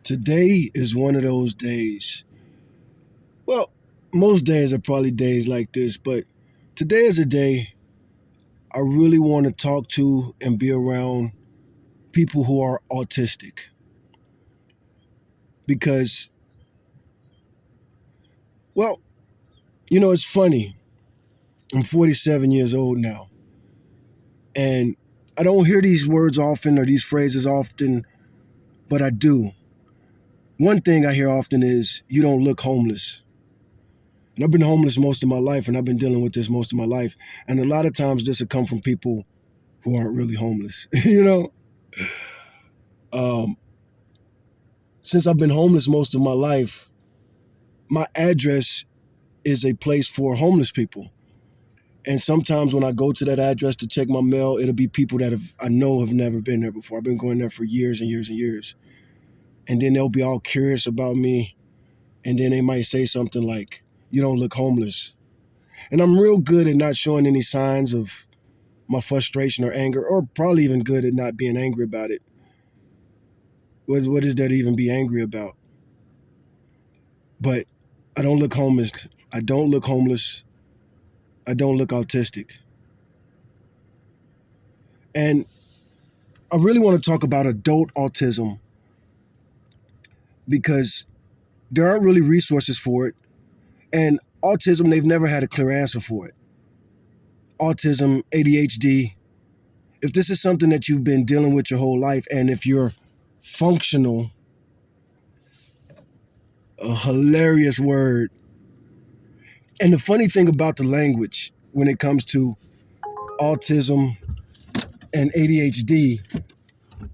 Today is one of those days. Well, most days are probably days like this, but today is a day I really want to talk to and be around people who are autistic. Because, well, it's funny. I'm 47 years old now, and I don't hear these words often or these phrases often, but I do. One thing I hear often is, you don't look homeless. And I've been homeless most of my life, and I've been dealing with this most of my life. And a lot of times this will come from people who aren't really homeless, Um, since I've been homeless most of my life, my address is a place for homeless people. And sometimes when I go to that address to check my mail, it'll be people that I know have never been there before. I've been going there for years and years and years. And then they'll be all curious about me. And then they might say something like, you don't look homeless. And I'm real good at not showing any signs of my frustration or anger, or probably even good at not being angry about it. What is there to even be angry about? But I don't look homeless. I don't look homeless. I don't look autistic. And I really want to talk about adult autism because there aren't really resources for it. And autism, they've never had a clear answer for it. Autism, ADHD, if this is something that you've been dealing with your whole life, and if you're functional, a hilarious word. And the funny thing about the language when it comes to autism and ADHD,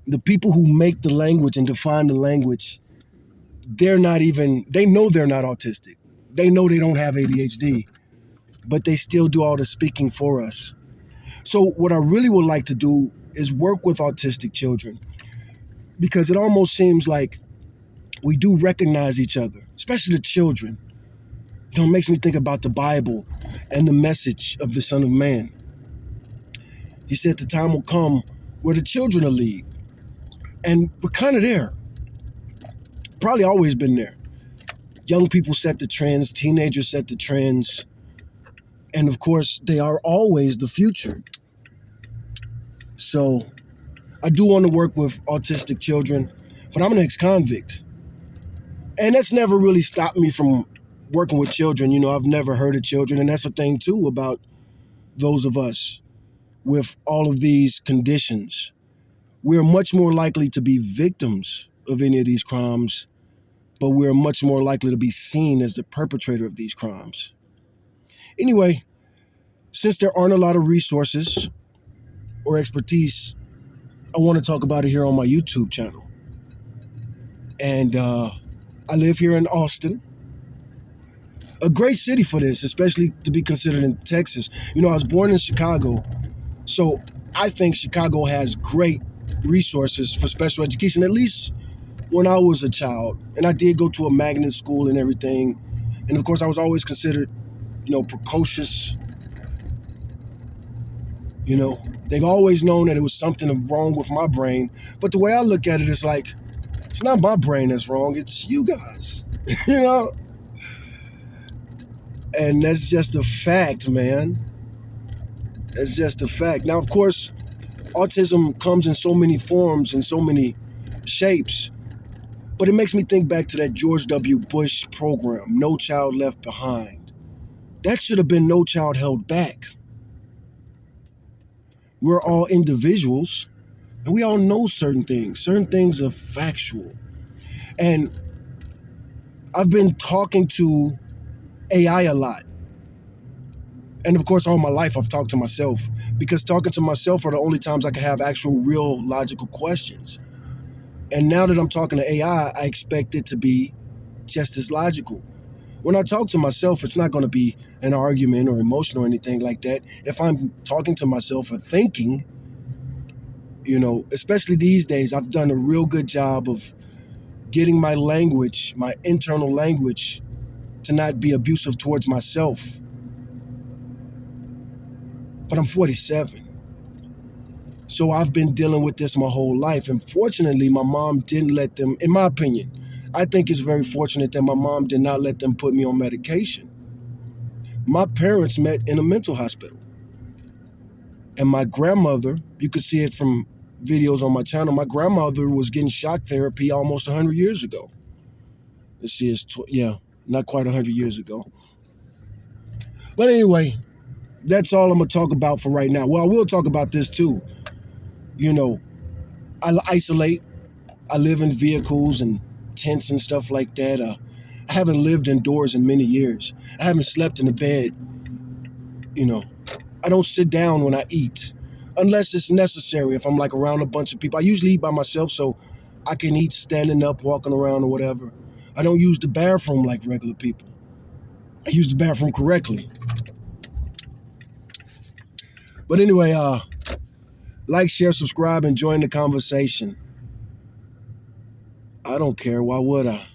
the people who make the language and define the language, they know they're not autistic. They know they don't have ADHD, but they still do all the speaking for us. So what I really would like to do is work with autistic children, because it almost seems like we do recognize each other, especially the children. It makes me think about the Bible and the message of the Son of Man. He said the time will come where the children will lead. And we're kind of there. Probably always been there. Young people set the trends, teenagers set the trends, and of course, they are always the future. So I do want to work with autistic children, but I'm an ex-convict. And that's never really stopped me from working with children. I've never hurted children, and that's the thing too about those of us with all of these conditions. We're much more likely to be victims of any of these crimes, but we're much more likely to be seen as the perpetrator of these crimes. Anyway, since there aren't a lot of resources or expertise, I want to talk about it here on my YouTube channel. And I live here in Austin, a great city for this, especially to be considered in Texas. I was born in Chicago, so I think Chicago has great resources for special education, at least when I was a child. And I did go to a magnet school and everything. And of course, I was always considered, precocious. They've always known that it was something wrong with my brain. But the way I look at it is like, it's not my brain that's wrong, it's you guys, And that's just a fact, man. That's just a fact. Now, of course, autism comes in so many forms and so many shapes. But it makes me think back to that George W. Bush program, No Child Left Behind. That should have been No Child Held Back. We're all individuals, and we all know certain things. Certain things are factual. And I've been talking to AI a lot. And of course, all my life I've talked to myself, because talking to myself are the only times I can have actual, real, logical questions. And now that I'm talking to AI, I expect it to be just as logical. When I talk to myself, it's not going to be an argument or emotion or anything like that. If I'm talking to myself or thinking, especially these days, I've done a real good job of getting my language, my internal language, to not be abusive towards myself. But I'm 47. So I've been dealing with this my whole life. And fortunately, my mom didn't let them, in my opinion, I think it's very fortunate that my mom did not let them put me on medication. My parents met in a mental hospital. And my grandmother, you could see it from videos on my channel, my grandmother was getting shock therapy almost 100 years ago. Let's see, yeah, not quite 100 years ago. But anyway, that's all I'm going to talk about for right now. Well, I will talk about this too. You know, I isolate. I live in vehicles and tents and stuff like that. I haven't lived indoors in many years. I haven't slept in a bed. You know, I don't sit down when I eat unless it's necessary. If I'm like around a bunch of people, I usually eat by myself so I can eat standing up, walking around or whatever. I don't use the bathroom like regular people. I use the bathroom correctly. But anyway, like, share, subscribe, and join the conversation. I don't care. Why would I?